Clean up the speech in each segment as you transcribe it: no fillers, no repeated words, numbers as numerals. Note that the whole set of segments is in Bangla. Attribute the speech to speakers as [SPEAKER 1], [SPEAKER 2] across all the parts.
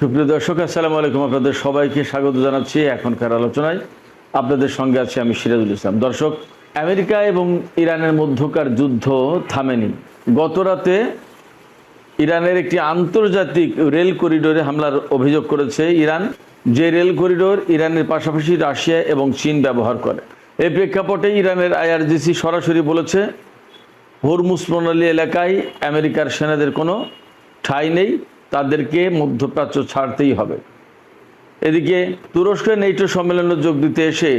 [SPEAKER 1] সুপ্রিয় দর্শক, আসসালামু আলাইকুম। আপনাদের সবাইকে স্বাগত জানাচ্ছি এখনকার আলোচনায়। আপনাদের সঙ্গে আছি আমি সিরাজুল ইসলাম। দর্শক, আমেরিকা এবং ইরানের মধ্যকার যুদ্ধ থামেনি। গত রাতে ইরানের একটি আন্তর্জাতিক রেল করিডোরে হামলার অভিযোগ করেছে ইরান, যে রেল করিডোর ইরানের পাশাপাশি রাশিয়া এবং চীন ব্যবহার করে। এই প্রেক্ষাপটে ইরানের আইআরজিসি সরাসরি বলেছে, হরমুজ প্রণালী এলাকায় আমেরিকার সেনাদের কোনো ঠাঁই নেই, তাদেরকে মধ্যপ্রাচ্য ছাড়তেই হবে। এদিকে তুরস্কে নেটো সম্মেলনে যোগ দিতে এসে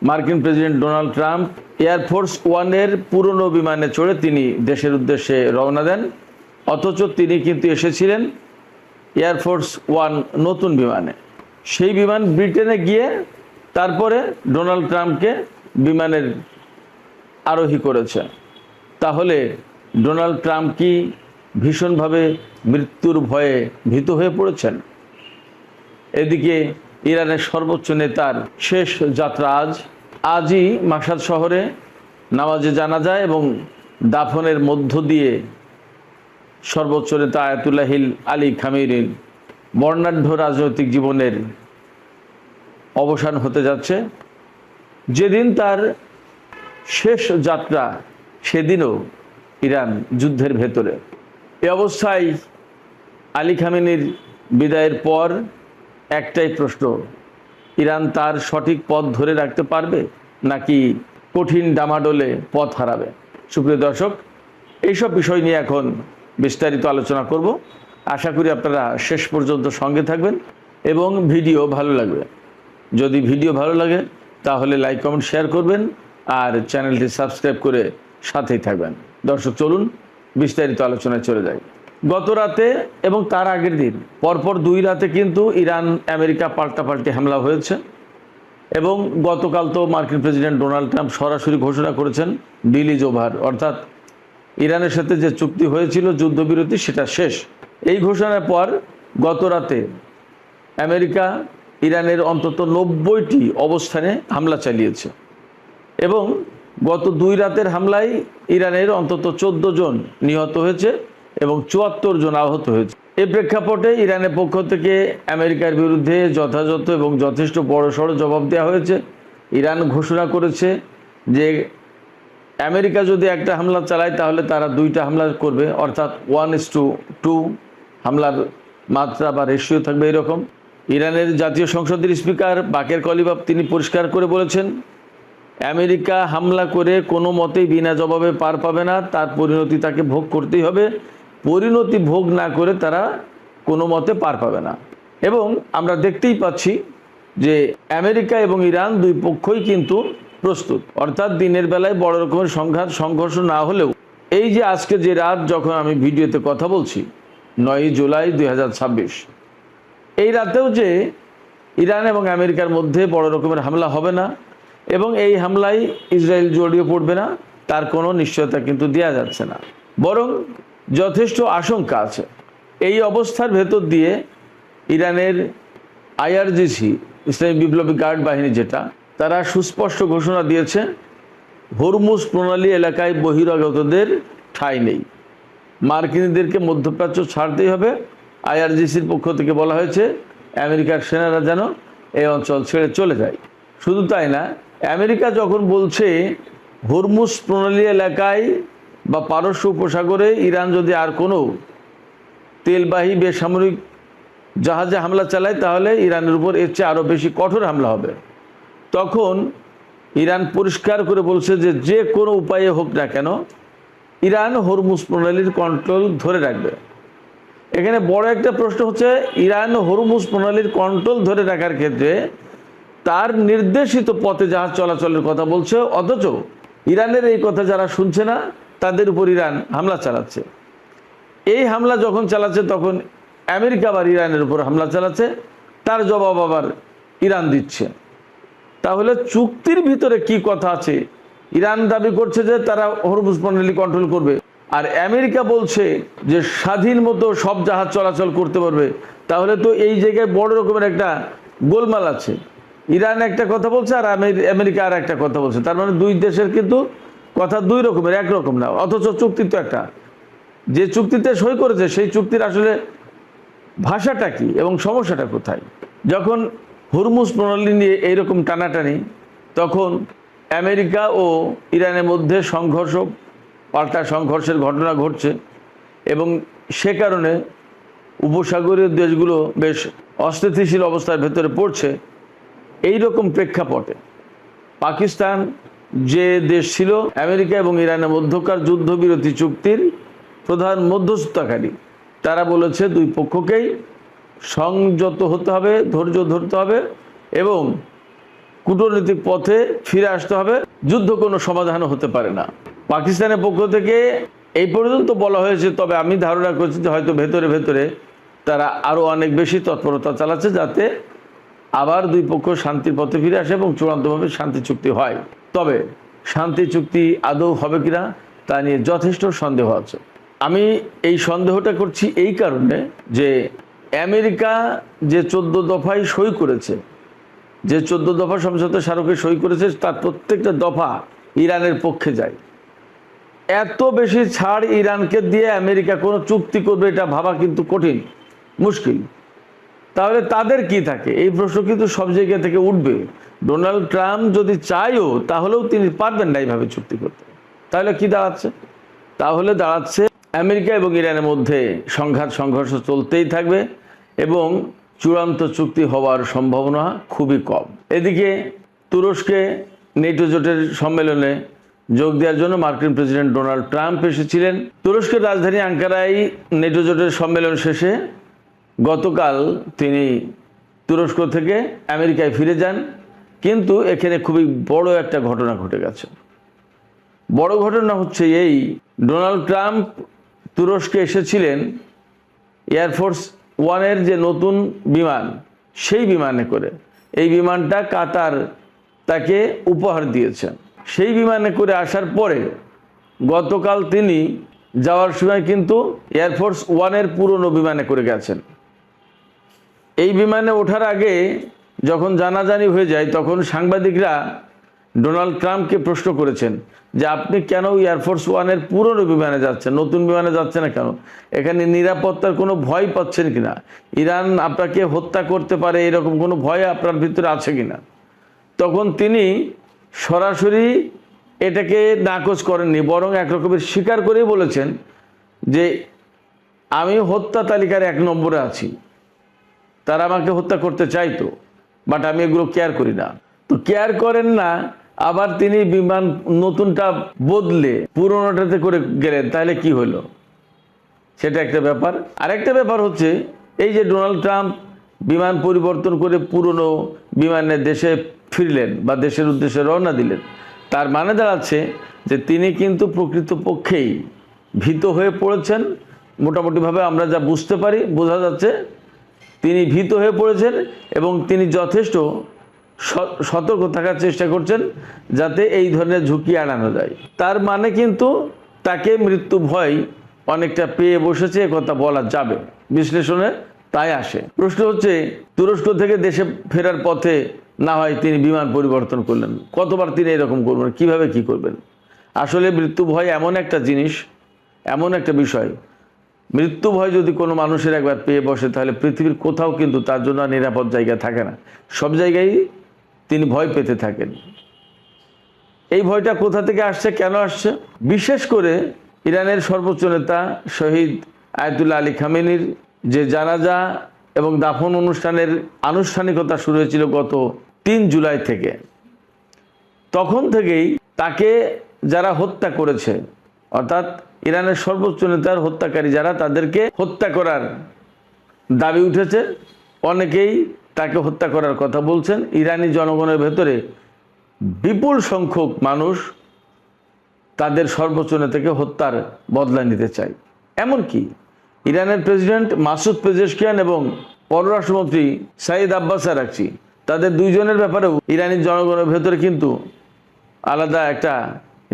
[SPEAKER 1] মার্কিন প্রেসিডেন্ট ডোনাল্ড ট্রাম্প এয়ারফোর্স ওয়ানের পুরনো বিমানে চড়ে তিনি দেশের উদ্দেশ্যে রওনা দেন। অথচ তিনি কিন্তু এসেছিলেন এয়ারফোর্স ওয়ান নতুন বিমানে। সেই বিমান ব্রিটেনে গিয়ে তারপরে ডোনাল্ড ট্রাম্পকে বিমানের আরোহী করেছে। তাহলে ডোনাল্ড ট্রাম্প কি ভীষণভাবে মৃত্যুর ভয়ে ভীত হয়ে পড়েছেন? এদিকে ইরানের সর্বোচ্চ নেতার শেষ যাত্রা আজই মাশহাদ শহরে নামাজে জানাজা এবং দাফনের মধ্য দিয়ে সর্বোচ্চ নেতা আয়াতুল্লাহ আলী খামেনির বর্ণাঢ্য রাজনৈতিক জীবনের অবসান হতে যাচ্ছে। যেদিন তার শেষ যাত্রা, সেদিনও ইরান যুদ্ধের ভেতরে। এ অবস্থায় আলী খামেনির বিদায়ের পর একটাই প্রশ্ন, ইরান তার সঠিক পথ ধরে রাখতে পারবে নাকি কঠিন ডামাডোলে পথ হারাবে? সুপ্রিয় দর্শক, এইসব বিষয় নিয়ে এখন বিস্তারিত আলোচনা করব। আশা করি আপনারা শেষ পর্যন্ত সঙ্গে থাকবেন এবং ভিডিও ভালো লাগবে। যদি ভিডিও ভালো লাগে তাহলে লাইক, কমেন্ট, শেয়ার করবেন আর চ্যানেলটি সাবস্ক্রাইব করে সাথেই থাকবেন। দর্শক, চলুন বিস্তারিত আলোচনায় চলে যাই। গত রাতে এবং তার আগের দিন পরপর 2 রাতে কিন্তু ইরান আমেরিকা পাল্টাপাল্টি হামলা হয়েছে এবং গতকাল তো মার্কিন প্রেসিডেন্ট ডোনাল্ড ট্রাম্প সরাসরি ঘোষণা করেছেন ডিল ইজ ওভার, অর্থাৎ ইরানের সাথে যে চুক্তি হয়েছিল যুদ্ধবিরতি সেটা শেষ। এই ঘোষণার পর গত রাতে আমেরিকা ইরানের অন্তত 90টি অবস্থানে হামলা চালিয়েছে এবং গত 2 রাতের হামলায় ইরানের অন্তত 14 জন নিহত হয়েছে এবং 74 জন আহত হয়েছে। এই প্রেক্ষাপটে ইরানের পক্ষ থেকে আমেরিকার বিরুদ্ধে যথাযথ এবং যথেষ্ট বড়সড় জবাব দেওয়া হয়েছে। ইরান ঘোষণা করেছে যে আমেরিকা যদি একটা হামলা চালায় তাহলে তারা 2টা হামলা করবে, অর্থাৎ 1:2 হামলার মাত্রা বা রেশিও থাকবে এরকম। ইরানের জাতীয় সংসদের স্পিকার বাকের কলিবাফ তিনি পরিষ্কার করে বলেছেন, আমেরিকা হামলা করে কোনো মতেই বিনা জবাবে পার পাবে না, তার পরিণতি তাকে ভোগ করতেই হবে। পরিণতি ভোগ না করে তারা কোনো মতে পার পাবে না। এবং আমরা দেখতেই পাচ্ছি যে আমেরিকা এবং ইরান 2 পক্ষই কিন্তু প্রস্তুত, অর্থাৎ দিনের বেলায় বড় রকমের সংঘর্ষ না হলেও এই যে আজকে যে রাত যখন আমি ভিডিওতে কথা বলছি 9 জুলাই 2026, এই রাতেও যে ইরান এবং আমেরিকার মধ্যে বড় রকমের হামলা হবে না এবং এই হামলায় ইসরায়েল জড়িয়ে পড়বে না, তার কোনো নিশ্চয়তা কিন্তু দেওয়া যাচ্ছে না, বরং যথেষ্ট আশঙ্কা আছে। এই অবস্থার ভেতর দিয়ে ইরানের আইআরজিসি, ইসলামী বিপ্লবী গার্ড বাহিনী, যেটা তারা সুস্পষ্ট ঘোষণা দিয়েছে, হরমুজ প্রণালী এলাকায় বহিরাগতদের ঠাঁই নেই, মার্কিনীদেরকে মধ্যপ্রাচ্য ছাড়তেই হবে। আইআরজিসির পক্ষ থেকে বলা হয়েছে আমেরিকার সেনারা যেন এই অঞ্চল ছেড়ে চলে যায়। শুধু তাই না, আমেরিকা যখন বলছে হরমুজ প্রণালী এলাকায় বা পারস্য উপসাগরে ইরান যদি আর কোনো তেলবাহী বেসামরিক জাহাজে হামলা চালায় তাহলে ইরানের উপর এর চেয়ে আরও বেশি কঠোর হামলা হবে, তখন ইরান পরিষ্কার করে বলছে যে যে কোনো উপায়ে হোক না কেন ইরান হরমুজ প্রণালীর কন্ট্রোল ধরে রাখবে। এখানে বড় একটা প্রশ্ন হচ্ছে, ইরান হরমুজ প্রণালীর কন্ট্রোল ধরে রাখার ক্ষেত্রে তার নির্দেশিত পথে জাহাজ চলাচলের কথা বলছে, অথচ ইরানের এই কথা যারা শুনছে না তাদের উপর ইরান হামলা চালাচ্ছে। এই হামলা যখন চালাচ্ছে তখন আমেরিকা আবার ইরানের উপর হামলা চালাচ্ছে, তার জবাব আবার ইরান দিচ্ছে। তাহলে চুক্তির ভিতরে কি কথা আছে? ইরান দাবি করছে যে তারা হরমুজ প্রণালী কন্ট্রোল করবে, আর আমেরিকা বলছে যে স্বাধীন মতো সব জাহাজ চলাচল করতে পারবে। তাহলে তো এই জায়গায় বড় রকমের একটা গোলমাল আছে। ইরান একটা কথা বলছে আর আমেরিকা আর একটা কথা বলছে, তার মানে 2 দেশের কিন্তু কথা 2 রকমের, একরকম না। অথচ চুক্তি তো একটা, যে চুক্তিতে সই করেছে সেই চুক্তির আসলে ভাষাটা কি এবং সমস্যাটা কোথায়? যখন হুরমুজ প্রণালী নিয়ে এইরকম টানাটানি, তখন আমেরিকা ও ইরানের মধ্যে সংঘর্ষ, পাল্টা সংঘর্ষের ঘটনা ঘটছে এবং সে কারণে উপসাগরীয় দেশগুলো বেশ অস্থিতিশীল অবস্থার ভেতরে পড়ছে। এই রকম প্রেক্ষাপটে পাকিস্তান, যে দেশ ছিল আমেরিকা এবং ইরানের মধ্যকার যুদ্ধবিরতি চুক্তির প্রধান মধ্যস্থতাকারী, তারা বলেছে দুই পক্ষকেই সংযত হতে হবে, ধৈর্য ধরতে হবে এবং কূটনৈতিক পথে ফিরে আসতে হবে। যুদ্ধ কোনো সমাধানও হতে পারে না। পাকিস্তানের পক্ষ থেকে এই পর্যন্ত বলা হয়েছে, তবে আমি ধারণা করছি যে হয়তো ভেতরে ভেতরে তারা আরও অনেক বেশি তৎপরতা চালাচ্ছে যাতে আবার দুই পক্ষ শান্তির পথে ফিরে আসে এবং চূড়ান্তভাবে শান্তি চুক্তি হয়। তবে শান্তি চুক্তি আদৌ হবে কিনা তা নিয়ে যথেষ্ট সন্দেহ আছে। আমি এই সন্দেহটা করছি এই কারণে যে আমেরিকা যে 14 দফায় সই করেছে, যে 14 দফা সমঝোতা স্মারকে সই করেছে, তার প্রত্যেকটা দফা ইরানের পক্ষে যায়। এত বেশি ছাড় ইরানকে দিয়ে আমেরিকা কোনো চুক্তি করবে এটা ভাবা কিন্তু কঠিন, মুশকিল। তাহলে তাদের কি থাকে, এই প্রশ্ন কিন্তু সব জায়গা থেকে উঠবে। ডোনাল্ড ট্রাম্প যদি চায়ও তাহলেও তিনি পারবেন না এইভাবে চুক্তি করতে। তাহলে কি দাঁড়াচ্ছে? তাহলে দাঁড়াচ্ছে আমেরিকা এবং ইরানের মধ্যে সংঘাত সংঘর্ষ চলতেই থাকবে এবং চূড়ান্ত চুক্তি হওয়ার সম্ভাবনা খুবই কম। এদিকে তুরস্কে নেটো জোটের সম্মেলনে যোগ দেওয়ার জন্য মার্কিন প্রেসিডেন্ট ডোনাল্ড ট্রাম্প এসেছিলেন। তুরস্কের রাজধানী আঙ্কারায় নেটো জোটের সম্মেলন শেষে গতকাল তিনি তুরস্ক থেকে আমেরিকায় ফিরে যান। কিন্তু এখানে খুবই বড় একটা ঘটনা ঘটে গেছে। বড় ঘটনা হচ্ছে এই, ডোনাল্ড ট্রাম্প তুরস্কে এসেছিলেন এয়ারফোর্স ওয়ানের যে নতুন বিমান, সেই বিমানে করে। এই বিমানটা কাতার তাকে উপহার দিয়েছেন। সেই বিমানে করে আসার পরে গতকাল তিনি যাওয়ার সময় কিন্তু এয়ারফোর্স ওয়ানের পুরনো বিমানে করে গেছেন। এই বিমানে ওঠার আগে যখন জানাজানি হয়ে যায়, তখন সাংবাদিকরা ডোনাল্ড ট্রাম্পকে প্রশ্ন করেছেন যে আপনি কেন এয়ারফোর্স ওয়ানের পুরনো বিমানে যাচ্ছেন, নতুন বিমানে যাচ্ছেন না কেন? এখানে নিরাপত্তার কোনো ভয় পাচ্ছেন কিনা? ইরান আপনাকে হত্যা করতে পারে এরকম কোনো ভয় আপনার ভিতরে আছে কিনা? তখন তিনি সরাসরি এটাকে নাকচ করেননি, বরং এক রকমের স্বীকার করেই বলেছেন যে আমি হত্যা তালিকার 1 নম্বরে আছি। তারা আমাকে হত্যা করতে চাইতো, বাট আমি এগুলো কেয়ার করি না। তো কেয়ার করেন না, আবার তিনি বিমান নতুনটা বদলে পুরোনোটাতে করে গেলেন, তাহলে কি হলো? সেটা একটা ব্যাপার। আরেকটা ব্যাপার হচ্ছে এই যে ডোনাল্ড ট্রাম্প বিমান পরিবর্তন করে পুরনো বিমানে দেশে ফিরলেন বা দেশের উদ্দেশ্যে রওনা দিলেন, তার মানে দাঁড়াচ্ছে যে তিনি কিন্তু প্রকৃতপক্ষেই ভীত হয়ে পড়েছেন। মোটামুটিভাবে আমরা যা বুঝতে পারি, বোঝা যাচ্ছে তিনি ভীত হয়ে পড়েছেন এবং তিনি যথেষ্ট সতর্ক থাকার চেষ্টা করছেন যাতে এই ধরনের ঝুঁকি এড়ানো যায়। তার মানে কিন্তু তাকে মৃত্যু ভয় অনেকটা পেয়ে বসেছে, কথা বলা যাবে, বিশ্লেষণে তাই আসে। প্রশ্ন হচ্ছে তুরস্ক থেকে দেশে ফেরার পথে না হয় তিনি বিমান পরিবর্তন করলেন, কতবার তিনি এরকম করবেন, কিভাবে কি করবেন? আসলে মৃত্যু ভয় এমন একটা জিনিস, এমন একটা বিষয়, মৃত্যু ভয় যদি কোনো মানুষের একবার পেয়ে বসে তাহলে পৃথিবীর কোথাও কিন্তু তার জন্য নিরাপদ জায়গা থাকে না, সব জায়গায় তিনি ভয় পেতে থাকেন। এই ভয়টা কোথা থেকে আসছে, কেন আসছে? বিশেষ করে ইরানের সর্বোচ্চ নেতা শহীদ আয়াতুল্লাহ আলী খামেনির যে জানাজা এবং দাফন অনুষ্ঠানের আনুষ্ঠানিকতা শুরু হয়েছিল গত 3 জুলাই থেকে। তখন থেকেই তাকে যারা হত্যা করেছে, অর্থাৎ ইরানের সর্বোচ্চ নেতার হত্যাকারী যারা, তাদেরকে হত্যা করার দাবি উঠেছে। অনেকেই তাকে হত্যা করার কথা বলছেন। ইরানি জনগণের ভেতরে বিপুল সংখ্যক মানুষ তাদের সর্বোচ্চ নেতাকে হত্যার বদলা নিতে চায়। এমনকি ইরানের প্রেসিডেন্ট মাসুদ পেজেশকিয়ান এবং পররাষ্ট্রমন্ত্রী সাইদ আব্বাস আরাকচি, তাদের দুইজনের ব্যাপারেও ইরানি জনগণের ভেতরে কিন্তু আলাদা একটা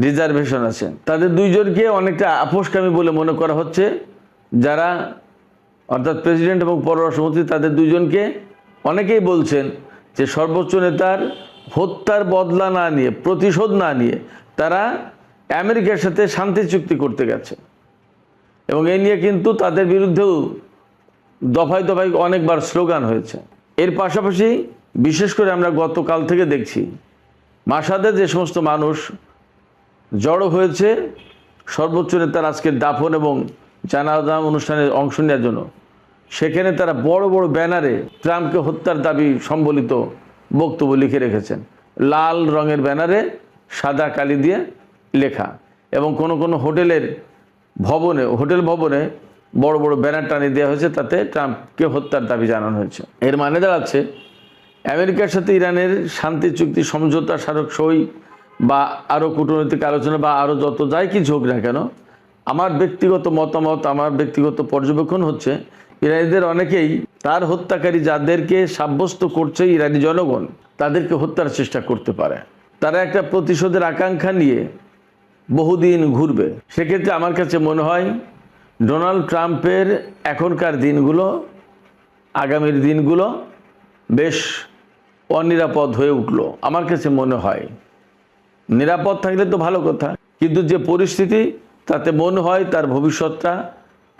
[SPEAKER 1] রিজার্ভেশন আছে। তাদের দুইজনকে অনেকটা আপোষকামী বলে মনে করা হচ্ছে। যারা অর্থাৎ প্রেসিডেন্ট এবং পররাষ্ট্রমন্ত্রী, তাদের দুইজনকে অনেকেই বলছেন যে সর্বোচ্চ নেতার হত্যার বদলা না নিয়ে, প্রতিশোধ না নিয়ে তারা আমেরিকার সাথে শান্তি চুক্তি করতে গেছে এবং এই নিয়ে কিন্তু তাদের বিরুদ্ধেও দফায় দফায় অনেকবার স্লোগান হয়েছে। এর পাশাপাশি বিশেষ করে আমরা গতকাল থেকে দেখছি মাশহাদে যে সমস্ত মানুষ জড়ো হয়েছে সর্বোচ্চ নেতার আজকের দাফন এবং জানাজা অনুষ্ঠানে অংশ নেওয়ার জন্য, সেখানে তারা বড় বড় ব্যানারে ট্রাম্পকে হত্যার দাবি সম্বলিত বক্তব্য লিখে রেখেছেন। লাল রঙের ব্যানারে সাদা কালি দিয়ে লেখা, এবং কোনো কোনো হোটেল ভবনে বড় বড় ব্যানার টানিয়ে দেওয়া হয়েছে, তাতে ট্রাম্পকে হত্যার দাবি জানানো হয়েছে। এর মানে দাঁড়াচ্ছে আমেরিকার সাথে ইরানের শান্তি চুক্তি, সমঝোতা স্মারক সই বা আরও কূটনৈতিক আলোচনা বা আরও যত যাই কিছু হোক না কেন, আমার ব্যক্তিগত মতামত, আমার ব্যক্তিগত পর্যবেক্ষণ হচ্ছে ইরানিদের অনেকেই তার হত্যাকারী যাদেরকে সাব্যস্ত করছে ইরানি জনগণ, তাদেরকে হত্যার চেষ্টা করতে পারে। তারা একটা প্রতিশোধের আকাঙ্ক্ষা নিয়ে বহুদিন ঘুরবে। সেক্ষেত্রে আমার কাছে মনে হয় ডোনাল্ড ট্রাম্পের এখনকার দিনগুলো, আগামীর দিনগুলো বেশ অনিরাপদ হয়ে উঠলো। আমার কাছে মনে হয় নিরাপদ থাকলে তো ভালো কথা, কিন্তু যে পরিস্থিতি, তাতে মনে হয় তার ভবিষ্যৎটা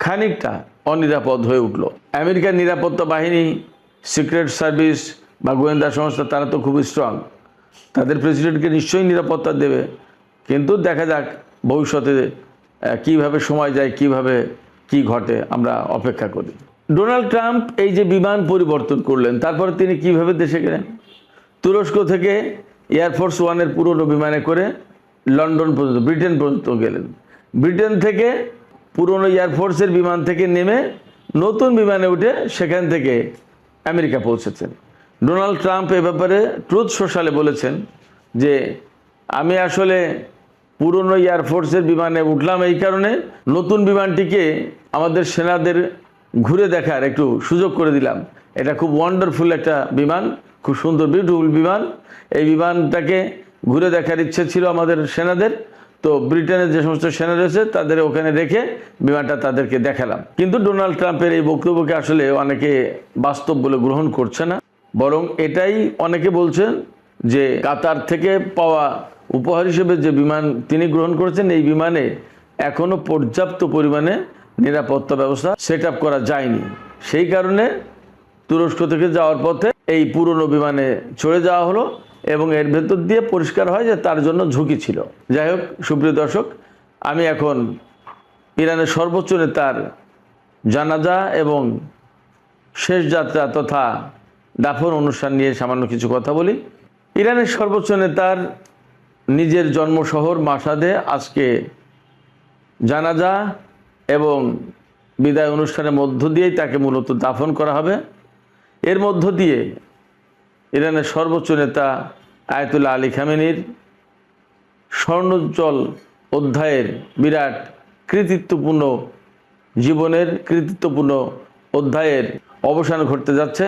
[SPEAKER 1] খানিকটা অনিরাপদ হয়ে উঠলো। আমেরিকার নিরাপত্তা বাহিনী, সিক্রেট সার্ভিস বা গোয়েন্দা সংস্থা, তারা তো খুব স্ট্রং, তাদের প্রেসিডেন্টকে নিশ্চয়ই নিরাপত্তা দেবে। কিন্তু দেখা যাক ভবিষ্যতে কিভাবে সময় যায়, কিভাবে কি ঘটে, আমরা অপেক্ষা করি। ডোনাল্ড ট্রাম্প এই যে বিমান পরিবর্তন করলেন, তারপরে তিনি কিভাবে দেশে গেলেন? তুরস্ক থেকে এয়ারফোর্স ওয়ানের পুরনো বিমানে করে লন্ডন পর্যন্ত, ব্রিটেন পর্যন্ত গেলেন। ব্রিটেন থেকে পুরনো এয়ারফোর্সের বিমান থেকে নেমে নতুন বিমানে উঠে সেখান থেকে আমেরিকা পৌঁছেছেন। ডোনাল্ড ট্রাম্প এ ব্যাপারে ট্রুথ সোশ্যালে বলেছেন যে আমি আসলে পুরনো এয়ারফোর্সের বিমানে উঠলাম এই কারণে, নতুন বিমানটিকে আমাদের সেনাদের ঘুরে দেখার একটু সুযোগ করে দিলাম। এটা খুব ওয়ান্ডারফুল একটা বিমান, খুব সুন্দর বিউটিফুল বিমান। এই বিমানটাকে ঘুরে দেখার ইচ্ছে ছিল আমাদের সেনাদের, তো ব্রিটেনের যে সমস্ত সেনা রয়েছে তাদের ওখানে রেখে বিমানটা তাদেরকে দেখালাম। কিন্তু ডোনাল্ড ট্রাম্পের এই বক্তব্যকে আসলে অনেকে বাস্তব বলে গ্রহণ করছে না, বরং এটাই অনেকে বলছেন যে কাতার থেকে পাওয়া উপহার হিসেবে যে বিমান তিনি গ্রহণ করেছেন, এই বিমানে এখনো পর্যাপ্ত পরিমাণে নিরাপত্তা ব্যবস্থা সেট আপ করা যায়নি। সেই কারণে তুরস্ক থেকে যাওয়ার পথে এই পুরনো বিমানে চড়ে যাওয়া হলো, এবং এর ভেতর দিয়ে পরিষ্কার হয় যে তার জন্য ঝুঁকি ছিল। যাই হোক, সুপ্রিয় দর্শক, আমি এখন ইরানের সর্বোচ্চ নেতার জানাজা এবং শেষ যাত্রা তথা দাফন অনুষ্ঠান নিয়ে সামান্য কিছু কথা বলি। ইরানের সর্বোচ্চ নেতার নিজের জন্মশহর মাশহাদে আজকে জানাজা এবং বিদায় অনুষ্ঠানের মধ্য দিয়েই তাকে মূলত দাফন করা হবে। এর মধ্য দিয়ে ইরানের সর্বোচ্চ নেতা আয়াতুল্লাহ আলী খামেনির স্বর্ণোজ্জ্বল অধ্যায়ের, বিরাট কৃতিত্বপূর্ণ জীবনের কৃতিত্বপূর্ণ অধ্যায়ের অবসান ঘটতে যাচ্ছে।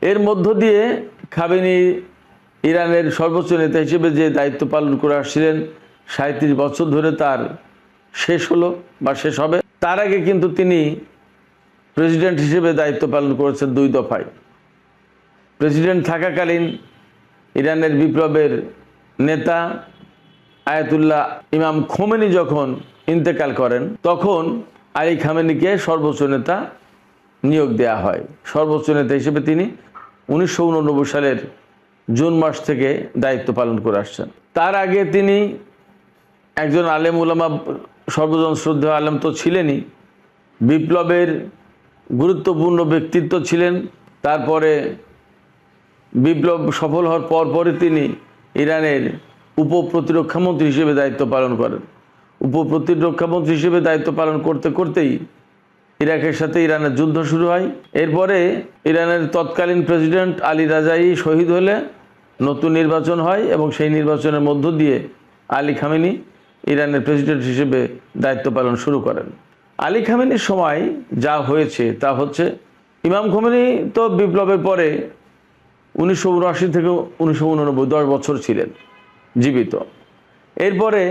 [SPEAKER 1] এর মধ্য দিয়ে খামেনি ইরানের সর্বোচ্চ নেতা হিসেবে যে দায়িত্ব পালন করে আসছিলেন 37 বছর ধরে, তার শেষ হলো বা শেষ হবে। তার আগে কিন্তু তিনি প্রেসিডেন্ট হিসেবে দায়িত্ব পালন করেছেন 2 দফায়। প্রেসিডেন্ট থাকাকালীন ইরানের বিপ্লবের নেতা আয়াতুল্লাহ ইমাম খোমেনি যখন ইন্তেকাল করেন, তখন আলী খামেনিকে সর্বোচ্চ নেতা নিয়োগ দেয়া হয়। সর্বোচ্চ নেতা হিসেবে তিনি 1989 সালের জুন মাস থেকে দায়িত্ব পালন করে আসছেন। তার আগে তিনি একজন আলেম উলামা, সর্বজন শ্রদ্ধেয় আলেম তো ছিলেনই, বিপ্লবের গুরুত্বপূর্ণ ব্যক্তিত্ব ছিলেন। তারপরে বিপ্লব সফল হওয়ার পরপরই তিনি ইরানের উপপ্রতিরক্ষামন্ত্রী হিসেবে দায়িত্ব পালন করেন। উপপ্রতিরক্ষামন্ত্রী হিসেবে দায়িত্ব পালন করতে করতেই ইরাকের সাথে ইরানের যুদ্ধ শুরু হয়। এরপরে ইরানের তৎকালীন প্রেসিডেন্ট আলী রাজাই শহীদ হলে নতুন নির্বাচন হয়, এবং সেই নির্বাচনের মধ্য দিয়ে আলী খামেনি ইরানের প্রেসিডেন্ট হিসেবে দায়িত্ব পালন শুরু করেন। আলী খামেনির সময় যা হয়েছে তা হচ্ছে, ইমাম খোমেনি তো বিপ্লবের পরে 1979 থেকে 1989, 10 বছর ছিলেন জীবিত। এরপরে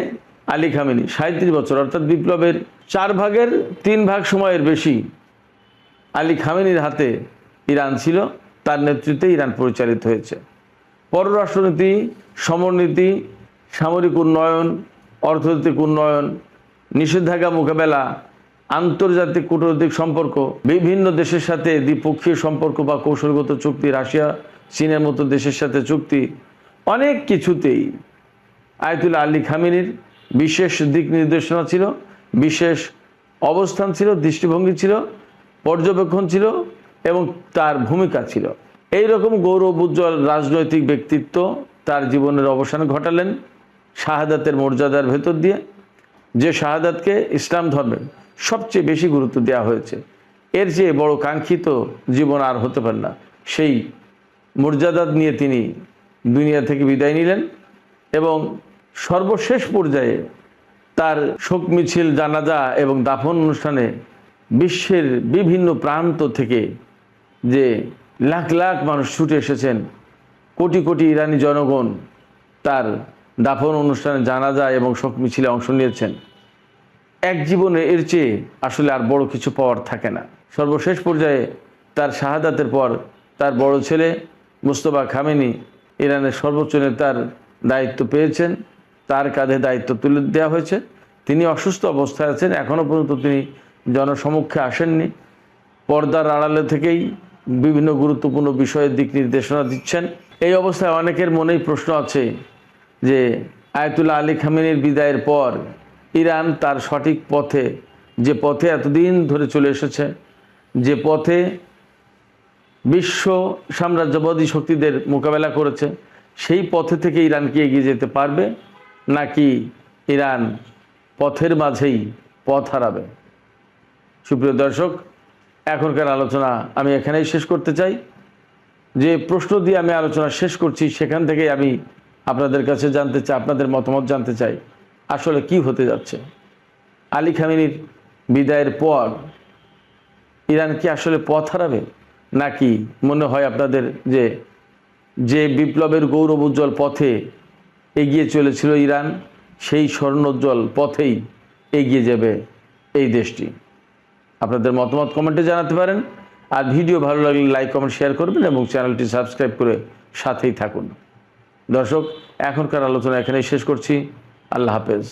[SPEAKER 1] আলী খামেনি 37 বছর, অর্থাৎ বিপ্লবের 4 ভাগের 3 ভাগ সময়ের বেশি আলী খামেনির হাতে ইরান ছিল, তার নেতৃত্বে ইরান পরিচালিত হয়েছে। পররাষ্ট্রনীতি, সমরনীতি, সামরিক উন্নয়ন, অর্থনৈতিক উন্নয়ন, নিষেধাজ্ঞা মোকাবেলা, আন্তর্জাতিক কূটনৈতিক সম্পর্ক, বিভিন্ন দেশের সাথে দ্বিপক্ষীয় সম্পর্ক বা কৌশলগত চুক্তি, রাশিয়া চীনের মতো দেশের সাথে চুক্তি, অনেক কিছুতেই আয়াতুল্লাহ আলী খামেনির বিশেষ দিক নির্দেশনা ছিল, বিশেষ অবস্থান ছিল, দৃষ্টিভঙ্গি ছিল, পর্যবেক্ষণ ছিল এবং তার ভূমিকা ছিল। এই রকম গৌরব উজ্জ্বল রাজনৈতিক ব্যক্তিত্ব তার জীবনের অবসান ঘটালেন শাহাদাতের মর্যাদার ভেতর দিয়ে, যে শাহাদাতকে ইসলাম ধর্মে সবচেয়ে বেশি গুরুত্ব দেওয়া হয়েছে। এর চেয়ে বড় কাঙ্ক্ষিত জীবন আর হতে পারে না। সেই মর্যাদা নিয়ে তিনি দুনিয়া থেকে বিদায় নিলেন এবং সর্বশেষ পর্যায়ে তার শোক মিছিল, জানাজা এবং দাফন অনুষ্ঠানে বিশ্বের বিভিন্ন প্রান্ত থেকে যে লাখ লাখ মানুষ ছুটে এসেছেন, কোটি কোটি ইরানি জনগণ তার দাফন অনুষ্ঠানে, জানাজা এবং শোক মিছিলে অংশ নিয়েছেন। এক জীবনে এর চেয়ে আসলে আর বড় কিছু পাওয়ার থাকে না। সর্বশেষ পর্যায়ে তার শাহাদাতের পর তার বড় ছেলে মুস্তফা খামেনি ইরানের সর্বোচ্চ নেতার দায়িত্ব পেয়েছেন, তার কাঁধে দায়িত্ব তুলে দেওয়া হয়েছে। তিনি অসুস্থ অবস্থায় আছেন, এখনও পর্যন্ত তিনি জনসমক্ষে আসেননি। পর্দার আড়ালে থেকেই বিভিন্ন গুরুত্বপূর্ণ বিষয়ের দিক নির্দেশনা দিচ্ছেন। এই অবস্থায় অনেকের মনেই প্রশ্ন আছে যে আয়াতুল্লাহ আলী খামেনির বিদায়ের পর ইরান তার সঠিক পথে, যে পথে এতদিন ধরে চলে এসেছে, যে পথে বিশ্ব সাম্রাজ্যবাদী শক্তিদের মোকাবেলা করেছে, সেই পথে থেকে ইরান কি এগিয়ে যেতে পারবে, নাকি ইরান পথের মাঝেই পথ হারাবে? সুপ্রিয় দর্শক, এখনকার আলোচনা আমি এখানেই শেষ করতে চাই। যে প্রশ্ন দিয়ে আমি আলোচনা শেষ করছি সেখান থেকে আমি আপনাদের কাছে জানতে চাই, আপনাদের মতামত জানতে চাই, আসলে কি হতে যাচ্ছে। আলী খামেনির বিদায়ের পর ইরান কি আসলে পথ হারাবে, নাকি মনে হয় আপনাদের যে বিপ্লবের গৌরব উজ্জ্বল পথে এগিয়ে চলেছিল ইরান, সেই স্বর্ণোজ্জ্বল পথেই এগিয়ে যাবে এই দেশটি? আপনাদের মতামত কমেন্টে জানাতে পারেন। আর ভিডিও ভালো লাগলে লাইক, কমেন্ট, শেয়ার করবেন এবং চ্যানেলটি সাবস্ক্রাইব করে সাথেই থাকুন। দর্শক, এখনকার আলোচনা এখানেই শেষ করছি। আল্লাহ হাফেজ।